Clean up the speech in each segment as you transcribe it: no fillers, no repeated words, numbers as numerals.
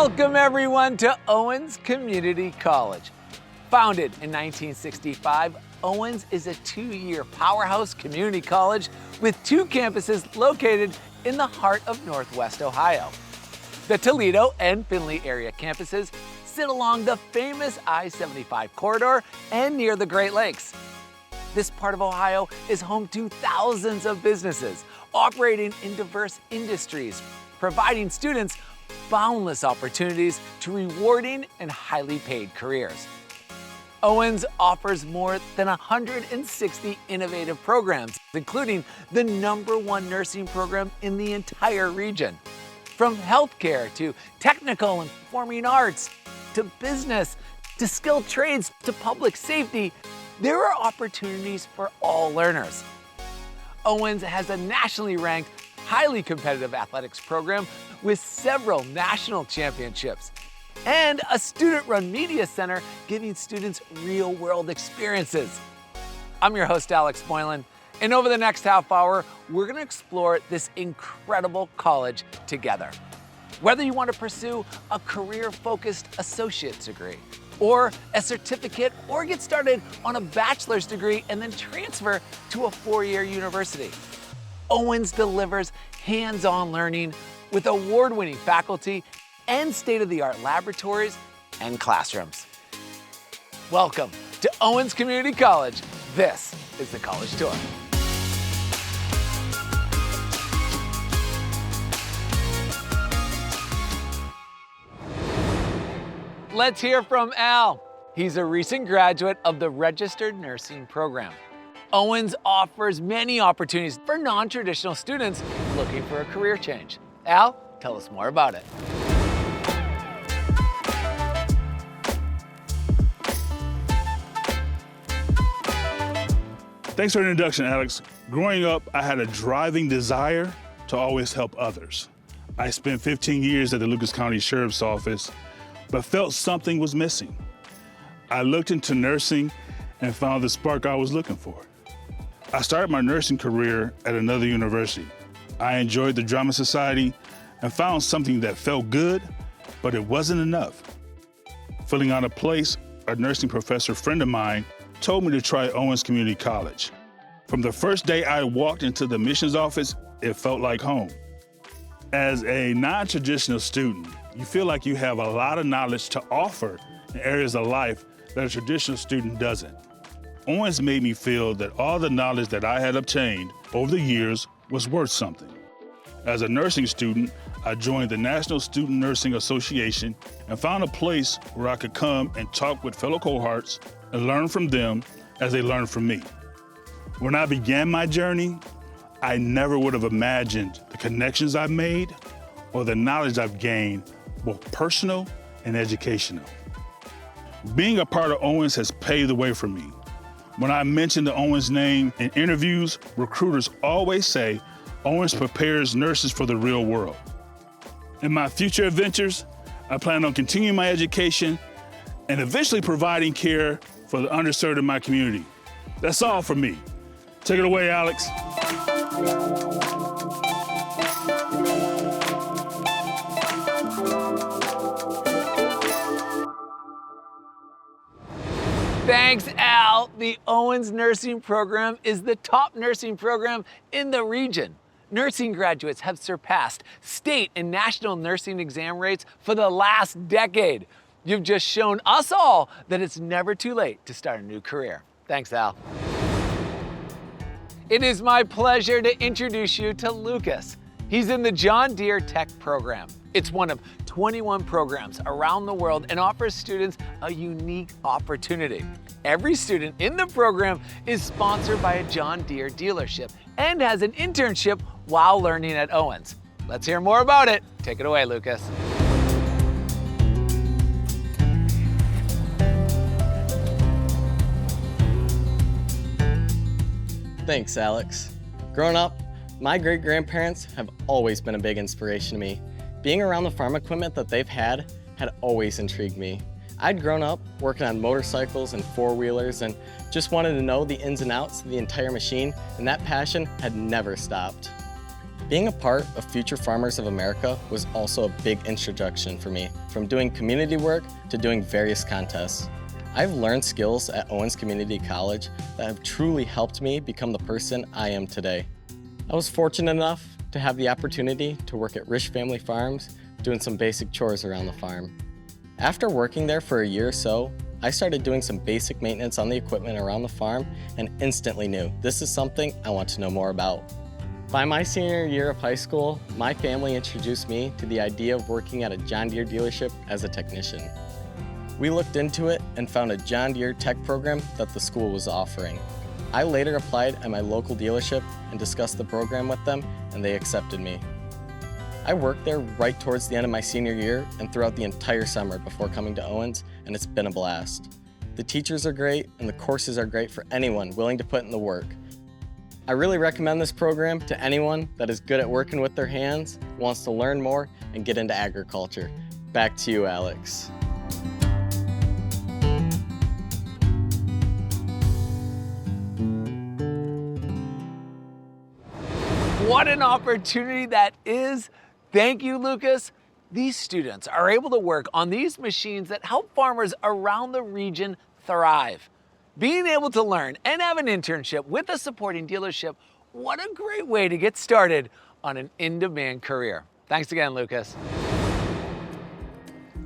Welcome everyone to Owens Community College. Founded in 1965, Owens is a two-year powerhouse community college with two campuses located in the heart of Northwest Ohio. The Toledo and Findlay area campuses sit along the famous I-75 corridor and near the Great Lakes. This part of Ohio is home to thousands of businesses operating in diverse industries, providing students boundless opportunities to rewarding and highly paid careers. Owens offers more than 160 innovative programs, including the #1 nursing program in the entire region. From healthcare to technical and performing arts, to business, to skilled trades, to public safety, there are opportunities for all learners. Owens has a nationally ranked, highly competitive athletics program with several national championships and a student-run media center giving students real-world experiences. I'm your host, Alex Moylan, and over the next half hour, we're gonna explore this incredible college together. Whether you want to pursue a career-focused associate's degree, or a certificate, or get started on a bachelor's degree and then transfer to a four-year university, Owens delivers hands-on learning with award-winning faculty and state-of-the-art laboratories and classrooms. Welcome to Owens Community College. This is the College Tour. Let's hear from Al. He's a recent graduate of the Registered Nursing Program. Owens offers many opportunities for non-traditional students looking for a career change. Al, tell us more about it. Thanks for the introduction, Alex. Growing up, I had a driving desire to always help others. I spent 15 years at the Lucas County Sheriff's Office, but felt something was missing. I looked into nursing and found the spark I was looking for. I started my nursing career at another university. I enjoyed the Drama Society and found something that felt good, but it wasn't enough. Filling out a place, a nursing professor friend of mine told me to try Owens Community College. From the first day I walked into the admissions office, it felt like home. As a non-traditional student, you feel like you have a lot of knowledge to offer in areas of life that a traditional student doesn't. Owens made me feel that all the knowledge that I had obtained over the years was worth something. As a nursing student, I joined the National Student Nursing Association and found a place where I could come and talk with fellow cohorts and learn from them as they learned from me. When I began my journey, I never would have imagined the connections I've made or the knowledge I've gained, both personal and educational. Being a part of Owens has paved the way for me. When I mention the Owens name in interviews, recruiters always say Owens prepares nurses for the real world. In my future adventures, I plan on continuing my education and eventually providing care for the underserved in my community. That's all for me. Take it away, Alex. Thanks, Al. The Owens Nursing Program is the top nursing program in the region. Nursing graduates have surpassed state and national nursing exam rates for the last decade. You've just shown us all that it's never too late to start a new career. Thanks, Al. It is my pleasure to introduce you to Lucas. He's in the John Deere Tech program. It's one of 21 programs around the world and offers students a unique opportunity. Every student in the program is sponsored by a John Deere dealership and has an internship while learning at Owens. Let's hear more about it. Take it away, Lucas. Thanks, Alex. Growing up, my great-grandparents have always been a big inspiration to me. Being around the farm equipment that they've had always intrigued me. I'd grown up working on motorcycles and four-wheelers and just wanted to know the ins and outs of the entire machine, and that passion had never stopped. Being a part of Future Farmers of America was also a big introduction for me, from doing community work to doing various contests. I've learned skills at Owens Community College that have truly helped me become the person I am today. I was fortunate enough to have the opportunity to work at Rich Family Farms, doing some basic chores around the farm. After working there for a year or so, I started doing some basic maintenance on the equipment around the farm and instantly knew this is something I want to know more about. By my senior year of high school, my family introduced me to the idea of working at a John Deere dealership as a technician. We looked into it and found a John Deere tech program that the school was offering. I later applied at my local dealership and discussed the program with them, and they accepted me. I worked there right towards the end of my senior year and throughout the entire summer before coming to Owens, and it's been a blast. The teachers are great and the courses are great for anyone willing to put in the work. I really recommend this program to anyone that is good at working with their hands, wants to learn more, and get into agriculture. Back to you, Alex. What an opportunity that is. Thank you, Lucas. These students are able to work on these machines that help farmers around the region thrive. Being able to learn and have an internship with a supporting dealership, what a great way to get started on an in-demand career. Thanks again, Lucas.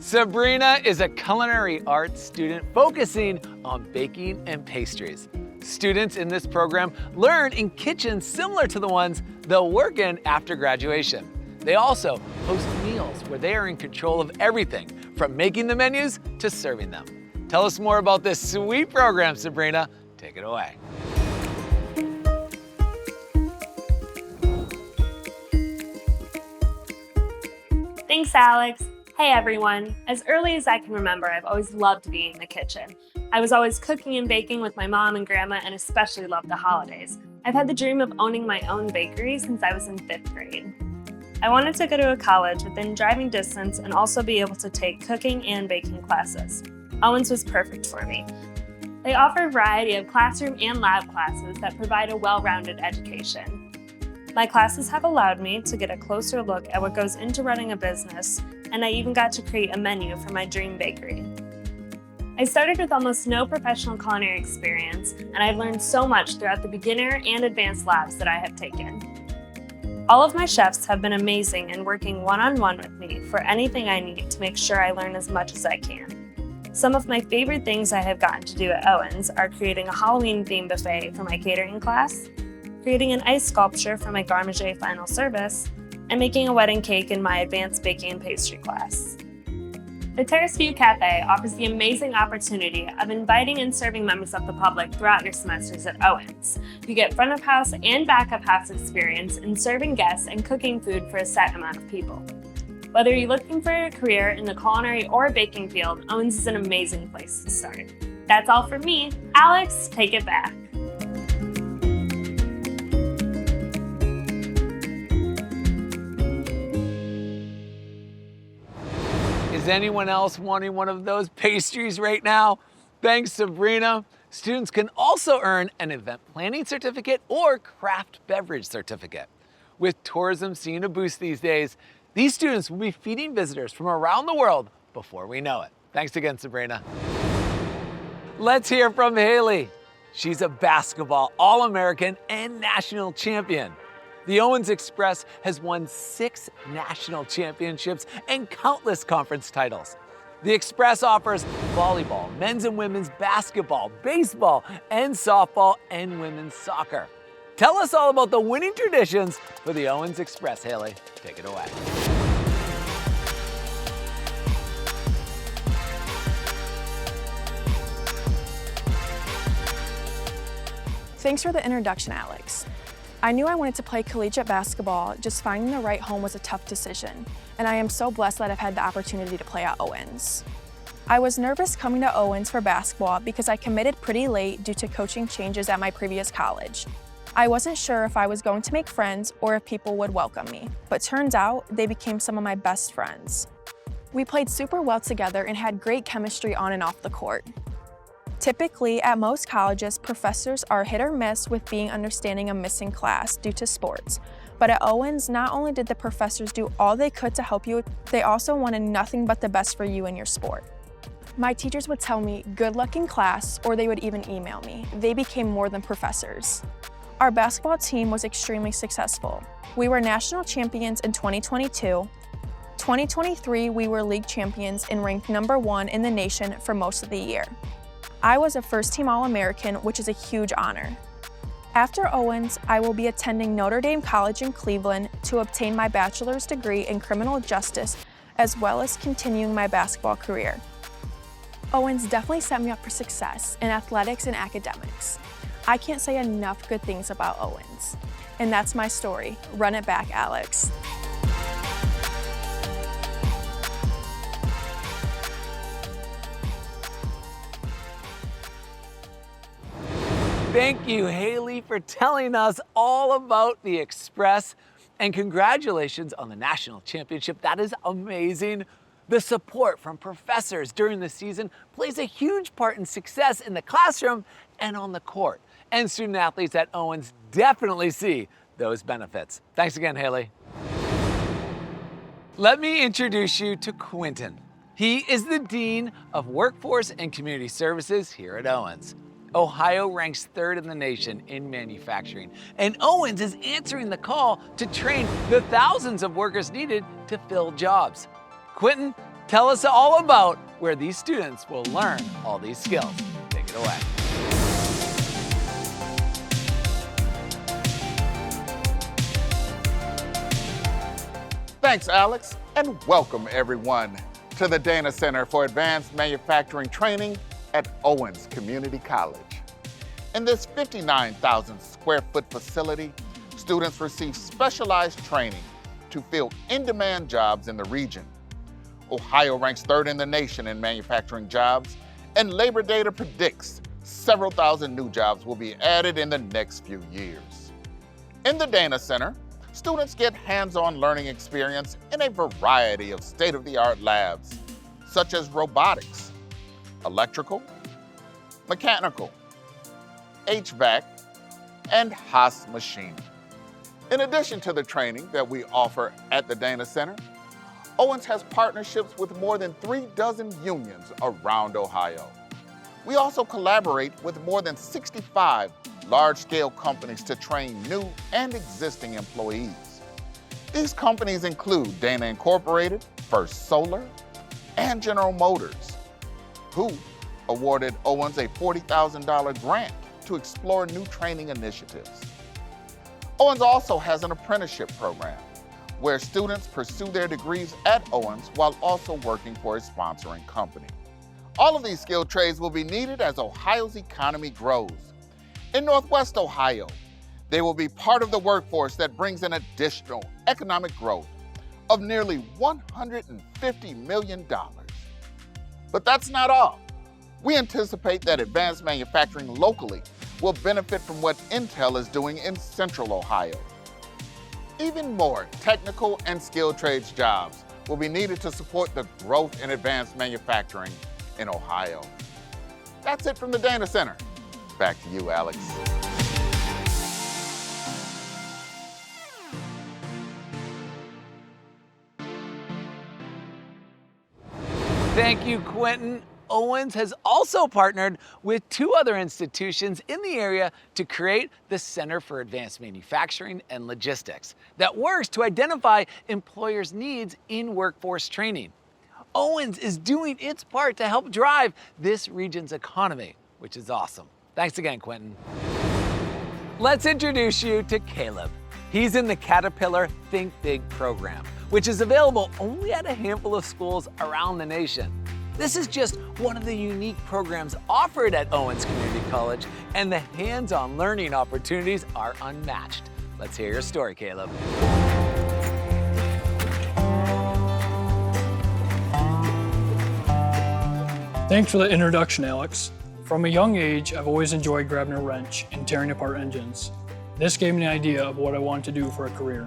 Sabrina is a culinary arts student focusing on baking and pastries. Students in this program learn in kitchens similar to the ones they'll work in after graduation. They also host meals where they are in control of everything from making the menus to serving them. Tell us more about this sweet program, Sabrina. Take it away. Thanks, Alex. Hey everyone. As early as I can remember, I've always loved being in the kitchen. I was always cooking and baking with my mom and grandma, and especially loved the holidays. I've had the dream of owning my own bakery since I was in 5th grade. I wanted to go to a college within driving distance and also be able to take cooking and baking classes. Owens was perfect for me. They offer a variety of classroom and lab classes that provide a well-rounded education. My classes have allowed me to get a closer look at what goes into running a business, and I even got to create a menu for my dream bakery. I started with almost no professional culinary experience, and I've learned so much throughout the beginner and advanced labs that I have taken. All of my chefs have been amazing in working one-on-one with me for anything I need to make sure I learn as much as I can. Some of my favorite things I have gotten to do at Owens are creating a Halloween-themed buffet for my catering class, creating an ice sculpture for my garde manger final service, and making a wedding cake in my advanced baking and pastry class. The Terrace View Cafe offers the amazing opportunity of inviting and serving members of the public throughout your semesters at Owens. You get front of house and back of house experience in serving guests and cooking food for a set amount of people. Whether you're looking for a career in the culinary or baking field, Owens is an amazing place to start. That's all from me. Alex, take it back. Is anyone else wanting one of those pastries right now? Thanks, Sabrina. Students can also earn an event planning certificate or craft beverage certificate. With tourism seeing a boost these days, these students will be feeding visitors from around the world before we know it. Thanks again, Sabrina. Let's hear from Haley. She's a basketball All-American and national champion. The Owens Express has won 6 national championships and countless conference titles. The Express offers volleyball, men's and women's basketball, baseball, and softball, and women's soccer. Tell us all about the winning traditions for the Owens Express, Haley. Take it away. Thanks for the introduction, Alex. I knew I wanted to play collegiate basketball, just finding the right home was a tough decision, and I am so blessed that I've had the opportunity to play at Owens. I was nervous coming to Owens for basketball because I committed pretty late due to coaching changes at my previous college. I wasn't sure if I was going to make friends or if people would welcome me, but turns out they became some of my best friends. We played super well together and had great chemistry on and off the court. Typically, at most colleges, professors are hit or miss with being understanding a missing class due to sports, But at Owens, not only did the professors do all they could to help you, they also wanted nothing but the best for you in your sport. My teachers would tell me, good luck in class, or they would even email me. They became more than professors. Our basketball team was extremely successful. We were national champions in 2022. 2023, we were league champions and ranked #1 in the nation for most of the year. I was a first-team All-American, which is a huge honor. After Owens, I will be attending Notre Dame College in Cleveland to obtain my bachelor's degree in criminal justice, as well as continuing my basketball career. Owens definitely set me up for success in athletics and academics. I can't say enough good things about Owens. And that's my story. Run it back, Alex. Thank you, Haley, for telling us all about the Express, and congratulations on the national championship. That is amazing. The support from professors during the season plays a huge part in success in the classroom and on the court. And student athletes at Owens definitely see those benefits. Thanks again, Haley. Let me introduce you to Quentin. He is the Dean of Workforce and Community Services here at Owens. Ohio ranks 3rd in the nation in manufacturing, and Owens is answering the call to train the thousands of workers needed to fill jobs. Quentin, tell us all about where these students will learn all these skills. Take it away. Thanks, Alex, and welcome everyone to the Dana Center for Advanced Manufacturing Training at Owens Community College. In this 59,000 square foot facility, students receive specialized training to fill in-demand jobs in the region. Ohio ranks 3rd in the nation in manufacturing jobs, and labor data predicts several thousand new jobs will be added in the next few years. In the Dana Center, students get hands-on learning experience in a variety of state-of-the-art labs, such as robotics, electrical, mechanical, HVAC, and Haas machining. In addition to the training that we offer at the Dana Center, Owens has partnerships with more than 36 unions around Ohio. We also collaborate with more than 65 large-scale companies to train new and existing employees. These companies include Dana Incorporated, First Solar, and General Motors, who awarded Owens a $40,000 grant to explore new training initiatives. Owens also has an apprenticeship program where students pursue their degrees at Owens while also working for a sponsoring company. All of these skilled trades will be needed as Ohio's economy grows. In Northwest Ohio, they will be part of the workforce that brings an additional economic growth of nearly $150 million. But that's not all. We anticipate that advanced manufacturing locally will benefit from what Intel is doing in Central Ohio. Even more technical and skilled trades jobs will be needed to support the growth in advanced manufacturing in Ohio. That's it from the Dana Center. Back to you, Alex. Thank you, Quentin. Owens has also partnered with 2 other institutions in the area to create the Center for Advanced Manufacturing and Logistics that works to identify employers' needs in workforce training. Owens is doing its part to help drive this region's economy, which is awesome. Thanks again, Quentin. Let's introduce you to Caleb. He's in the Caterpillar Think Big program, which is available only at a handful of schools around the nation. This is just one of the unique programs offered at Owens Community College, and the hands-on learning opportunities are unmatched. Let's hear your story, Caleb. Thanks for the introduction, Alex. From a young age, I've always enjoyed grabbing a wrench and tearing apart engines. This gave me an idea of what I wanted to do for a career.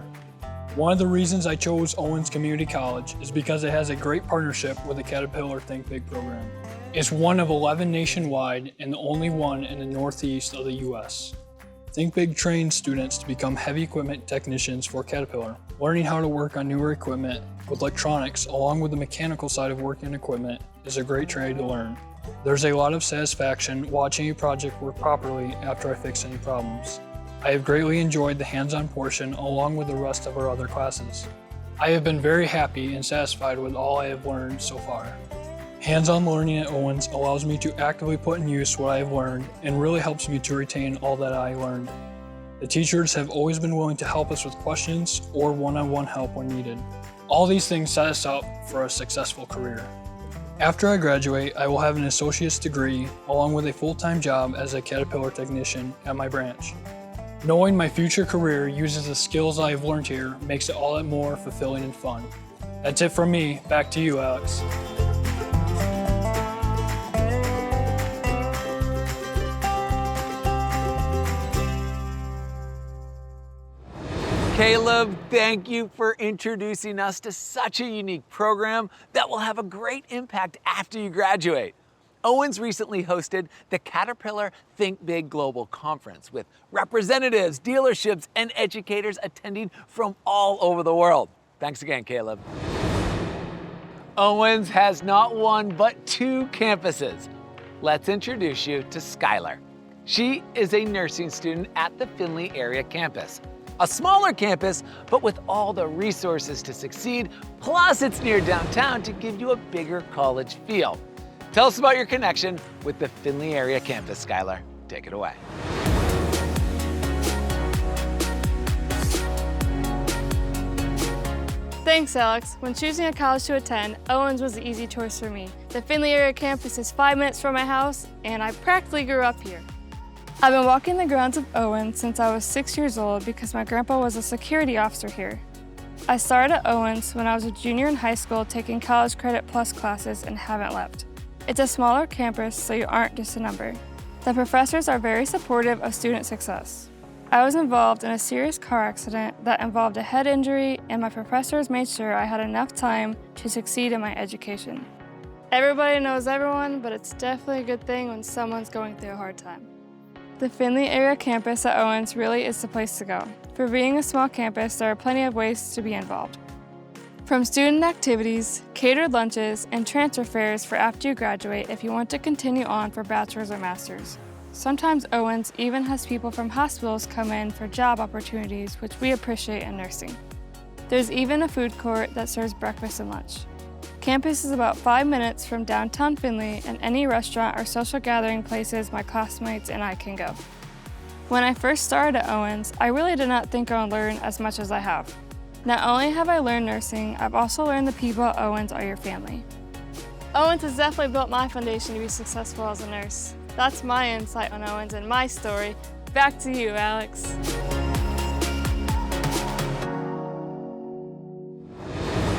One of the reasons I chose Owens Community College is because it has a great partnership with the Caterpillar Think Big program. It's one of 11 nationwide and the only one in the northeast of the US. Think Big trains students to become heavy equipment technicians for Caterpillar. Learning how to work on newer equipment with electronics along with the mechanical side of working on equipment is a great trade to learn. There's a lot of satisfaction watching a project work properly after I fix any problems. I have greatly enjoyed the hands-on portion along with the rest of our other classes. I have been very happy and satisfied with all I have learned so far. Hands-on learning at Owens allows me to actively put in use what I have learned and really helps me to retain all that I learned. The teachers have always been willing to help us with questions or one-on-one help when needed. All these things set us up for a successful career. After I graduate, I will have an associate's degree along with a full-time job as a Caterpillar technician at my branch. Knowing my future career uses the skills I have learned here makes it all that more fulfilling and fun. That's it from me. Back to you, Alex. Caleb, thank you for introducing us to such a unique program that will have a great impact after you graduate. Owens recently hosted the Caterpillar Think Big Global Conference with representatives, dealerships, and educators attending from all over the world. Thanks again, Caleb. Owens has not one, but 2 campuses. Let's introduce you to Skylar. She is a nursing student at the Findlay area campus. A smaller campus, but with all the resources to succeed, plus it's near downtown to give you a bigger college feel. Tell us about your connection with the Findlay area campus, Skylar. Take it away. Thanks, Alex. When choosing a college to attend, Owens was the easy choice for me. The Findlay area campus is 5 minutes from my house, and I practically grew up here. I've been walking the grounds of Owens since I was 6 years old because my grandpa was a security officer here. I started at Owens when I was a junior in high school taking College Credit Plus classes and haven't left. It's a smaller campus, so you aren't just a number. The professors are very supportive of student success. I was involved in a serious car accident that involved a head injury, and my professors made sure I had enough time to succeed in my education. Everybody knows everyone, but it's definitely a good thing when someone's going through a hard time. The Findlay area campus at Owens really is the place to go. For being a small campus, there are plenty of ways to be involved. From student activities, catered lunches, and transfer fairs for after you graduate if you want to continue on for bachelor's or master's. Sometimes Owens even has people from hospitals come in for job opportunities, which we appreciate in nursing. There's even a food court that serves breakfast and lunch. Campus is about 5 minutes from downtown Findlay and any restaurant or social gathering places my classmates and I can go. When I first started at Owens, I really did not think I would learn as much as I have. Not only have I learned nursing, I've also learned the people at Owens are your family. Owens has definitely built my foundation to be successful as a nurse. That's my insight on Owens and my story. Back to you, Alex.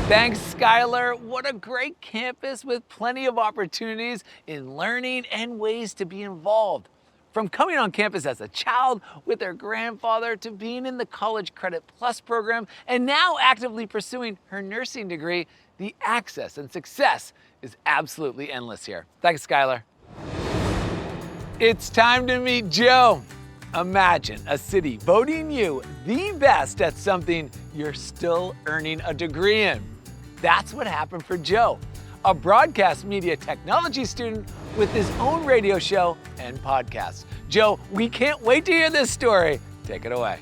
Thanks, Skylar. What a great campus with plenty of opportunities in learning and ways to be involved. From coming on campus as a child with her grandfather to being in the College Credit Plus program and now actively pursuing her nursing degree, the access and success is absolutely endless here. Thanks, Skylar. It's time to meet Joe. Imagine a city voting you the best at something you're still earning a degree in. That's what happened for Joe, a broadcast media technology student with his own radio show and podcast. Joe, we can't wait to hear this story. Take it away.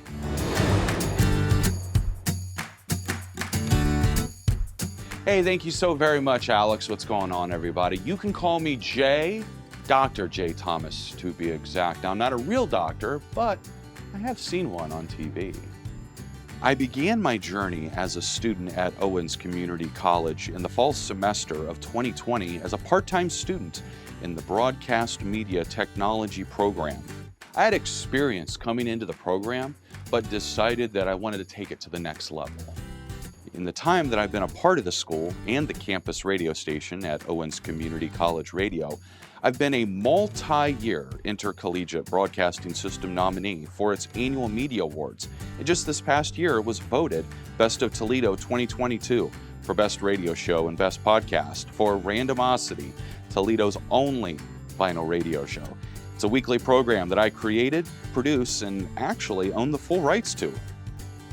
Hey, thank you so very much, Alex. What's going on, everybody? You can call me Jay, Dr. Jay Thomas, to be exact. Now, I'm not a real doctor, but I have seen one on TV. I began my journey as a student at Owens Community College in the fall semester of 2020 as a part-time student in the broadcast media technology program. I had experience coming into the program, but decided that I wanted to take it to the next level. In the time that I've been a part of the school and the campus radio station at Owens Community College Radio, I've been a multi-year intercollegiate broadcasting system nominee for its annual media awards. And just this past year was voted Best of Toledo 2022 for Best Radio Show and Best Podcast for Randomosity, Toledo's only vinyl radio show. It's a weekly program that I created, produce, and actually own the full rights to.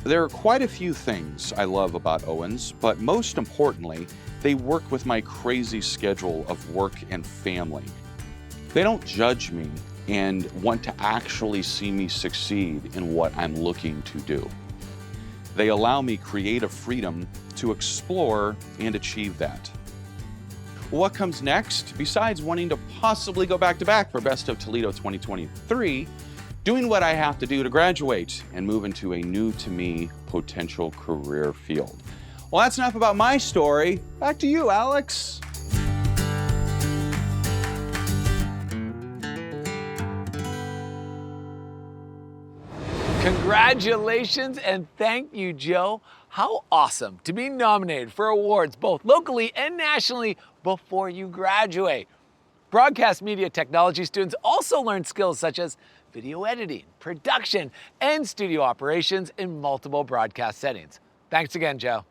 There are quite a few things I love about Owens, but most importantly, they work with my crazy schedule of work and family. They don't judge me and want to actually see me succeed in what I'm looking to do. They allow me creative freedom to explore and achieve that. What comes next, besides wanting to possibly go back-to-back for Best of Toledo 2023, doing what I have to do to graduate and move into a new-to-me potential career field. Well, that's enough about my story. Back to you, Alex. Congratulations and thank you, Joe. How awesome to be nominated for awards both locally and nationally before you graduate. Broadcast media technology students also learn skills such as video editing, production, and studio operations in multiple broadcast settings. Thanks again, Joe.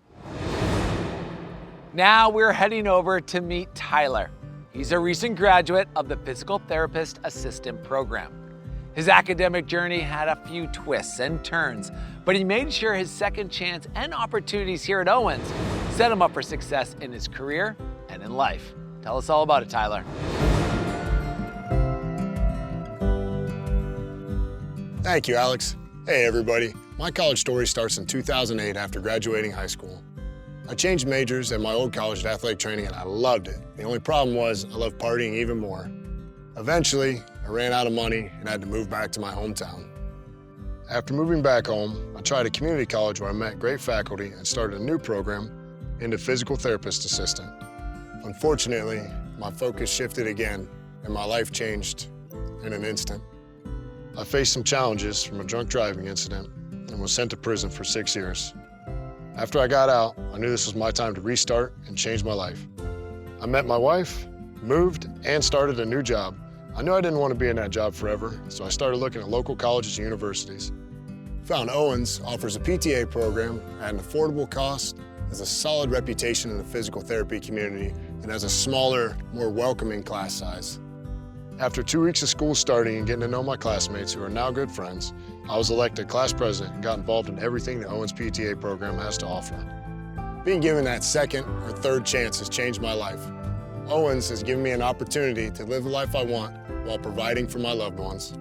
Now we're heading over to meet Tyler. He's a recent graduate of the Physical Therapist Assistant Program. His academic journey had a few twists and turns, but he made sure his second chance and opportunities here at Owens set him up for success in his career and in life. Tell us all about it, Tyler. Thank you, Alex. Hey, everybody. My college story starts in 2008 after graduating high school. I changed majors at my old college at athletic training, and I loved it. The only problem was I loved partying even more. Eventually, I ran out of money and had to move back to my hometown. After moving back home, I tried a community college where I met great faculty and started a new program into physical therapist assistant. Unfortunately, my focus shifted again and my life changed in an instant. I faced some challenges from a drunk driving incident and was sent to prison for 6 years. After I got out, I knew this was my time to restart and change my life. I met my wife, moved, and started a new job. I knew I didn't want to be in that job forever, so I started looking at local colleges and universities. Found Owens offers a PTA program at an affordable cost, has a solid reputation in the physical therapy community, and has a smaller, more welcoming class size. After 2 weeks of school starting and getting to know my classmates, who are now good friends, I was elected class president and got involved in everything the Owens PTA program has to offer. Being given that second or third chance has changed my life. Owens has given me an opportunity to live the life I want while providing for my loved ones.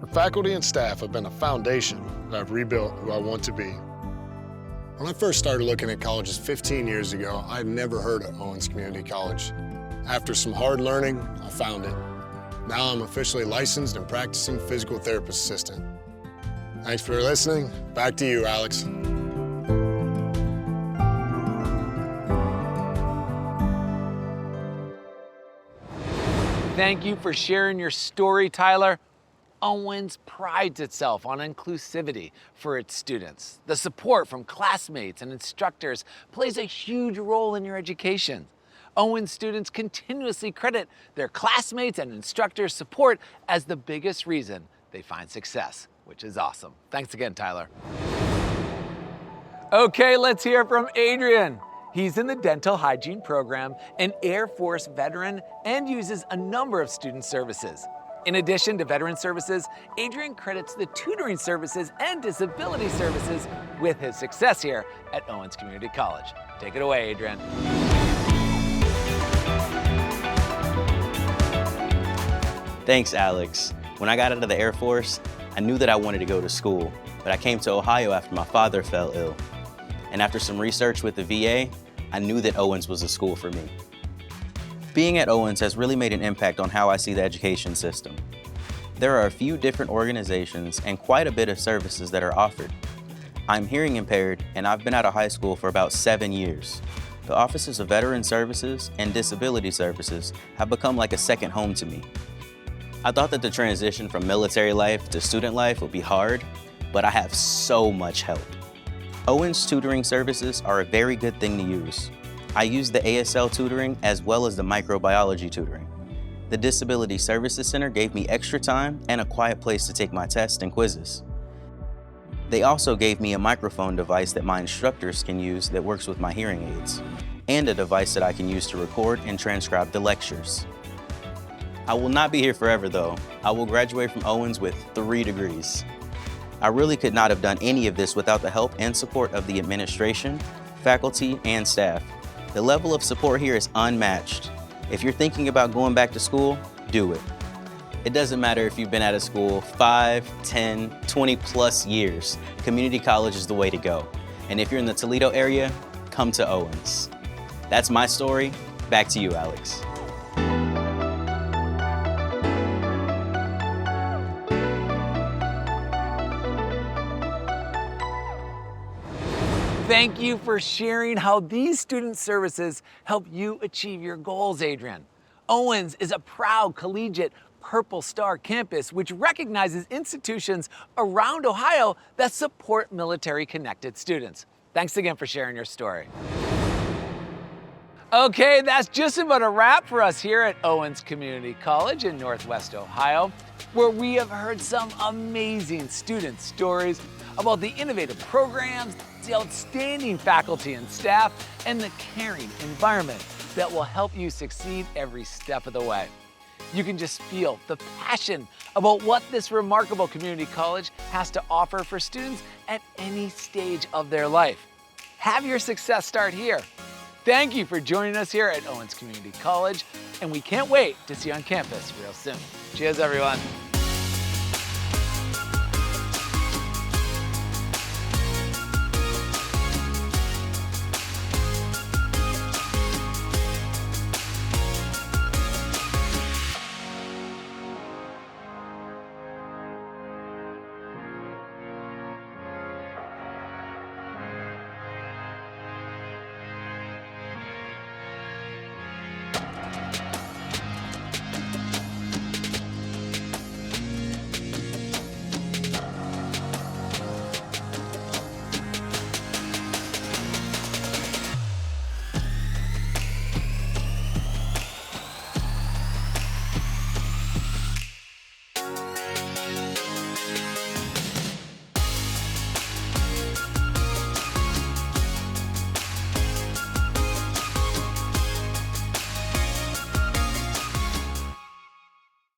The faculty and staff have been a foundation that I've rebuilt who I want to be. When I first started looking at colleges 15 years ago, I had never heard of Owens Community College. After some hard learning, I found it. Now I'm officially licensed and practicing physical therapist assistant. Thanks for listening. Back to you, Alex. Thank you for sharing your story, Tyler. Owens prides itself on inclusivity for its students. The support from classmates and instructors plays a huge role in your education. Owens students continuously credit their classmates and instructors' support as the biggest reason they find success, which is awesome. Thanks again, Tyler. Okay, let's hear from Adrian. He's in the dental hygiene program, an Air Force veteran, and uses a number of student services. In addition to veteran services, Adrian credits the tutoring services and disability services with his success here at Owens Community College. Take it away, Adrian. Thanks, Alex. When I got out of the Air Force, I knew that I wanted to go to school, but I came to Ohio after my father fell ill. And after some research with the VA, I knew that Owens was a school for me. Being at Owens has really made an impact on how I see the education system. There are a few different organizations and quite a bit of services that are offered. I'm hearing impaired, and I've been out of high school for about 7 years. The offices of Veteran Services and Disability Services have become like a second home to me. I thought that the transition from military life to student life would be hard, but I have so much help. Owens tutoring services are a very good thing to use. I use the ASL tutoring as well as the microbiology tutoring. The Disability Services Center gave me extra time and a quiet place to take my tests and quizzes. They also gave me a microphone device that my instructors can use that works with my hearing aids, and a device that I can use to record and transcribe the lectures. I will not be here forever though. I will graduate from Owens with 3 degrees. I really could not have done any of this without the help and support of the administration, faculty, and staff. The level of support here is unmatched. If you're thinking about going back to school, do it. It doesn't matter if you've been out of school 5, 10, 20 plus years. Community college is the way to go. And if you're in the Toledo area, come to Owens. That's my story. Back to you, Alex. Thank you for sharing how these student services help you achieve your goals, Adrian. Owens is a proud collegiate Purple Star campus, which recognizes institutions around Ohio that support military-connected students. Thanks again for sharing your story. Okay, that's just about a wrap for us here at Owens Community College in Northwest Ohio, where we have heard some amazing student stories about the innovative programs, the outstanding faculty and staff, and the caring environment that will help you succeed every step of the way. You can just feel the passion about what this remarkable community college has to offer for students at any stage of their life. Have your success start here. Thank you for joining us here at Owens Community College, and we can't wait to see you on campus real soon. Cheers, everyone.